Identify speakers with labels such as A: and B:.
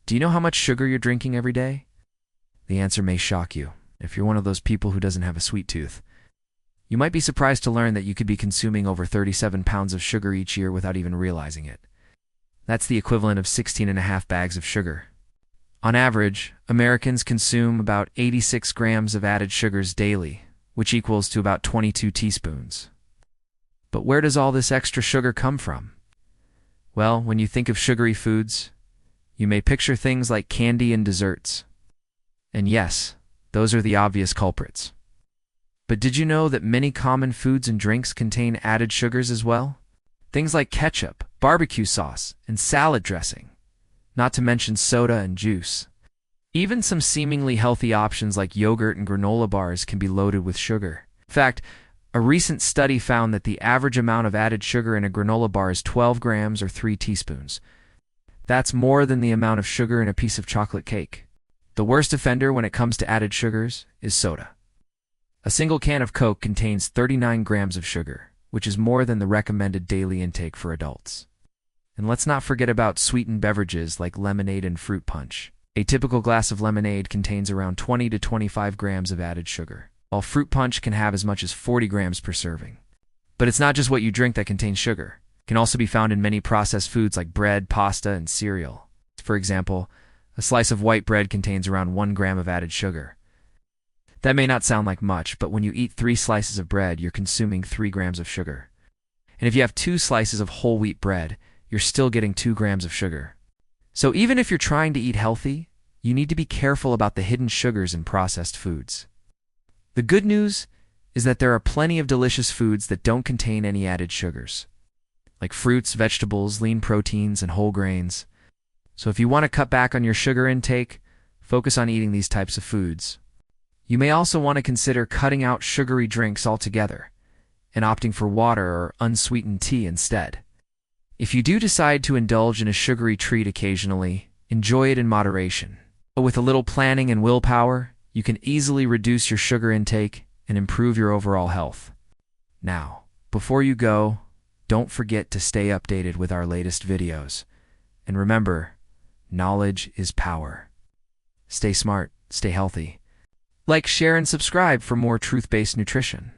A: Do you know how much sugar you're drinking every day? The answer may shock you if you're one of those people who doesn't have a sweet tooth. You might be surprised to learn that you could be consuming over 37 pounds of sugar each year without even realizing it. That's the equivalent of 16.5 bags of sugar. On average, Americans consume about 86 grams of added sugars daily, which equals to about 22 teaspoons. But where does all this extra sugar come from? Well, when you think of sugary foods, you may picture things like candy and desserts. And yes, those are the obvious culprits. But did you know that many common foods and drinks contain added sugars as well? Things like ketchup, barbecue sauce, and salad dressing, not to mention soda and juice. Even some seemingly healthy options like yogurt and granola bars can be loaded with sugar. In fact, a recent study found that the average amount of added sugar in a granola bar is 12 grams or 3 teaspoons. That's more than the amount of sugar in a piece of chocolate cake. The worst offender when it comes to added sugars is soda. A single can of Coke contains 39 grams of sugar, which is more than the recommended daily intake for adults. And let's not forget about sweetened beverages like lemonade and fruit punch. A typical glass of lemonade contains around 20 to 25 grams of added sugar, while fruit punch can have as much as 40 grams per serving. But it's not just what you drink that contains sugar. It can also be found in many processed foods like bread, pasta, and cereal. For example, a slice of white bread contains around 1 gram of added sugar. That may not sound like much, but when you eat 3 slices of bread, you're consuming 3 grams of sugar. And if you have 2 slices of whole wheat bread, you're still getting 2 grams of sugar. So even if you're trying to eat healthy, you need to be careful about the hidden sugars in processed foods. The good news is that there are plenty of delicious foods that don't contain any added sugars, like fruits, vegetables, lean proteins, and whole grains. So if you want to cut back on your sugar intake, focus on eating these types of foods. You may also want to consider cutting out sugary drinks altogether and opting for water or unsweetened tea instead. If you do decide to indulge in a sugary treat occasionally, enjoy it in moderation. But with a little planning and willpower, you can easily reduce your sugar intake and improve your overall health. Now, before you go, don't forget to stay updated with our latest videos. And remember, knowledge is power. Stay smart, stay healthy. Like, share, and subscribe for more truth-based nutrition.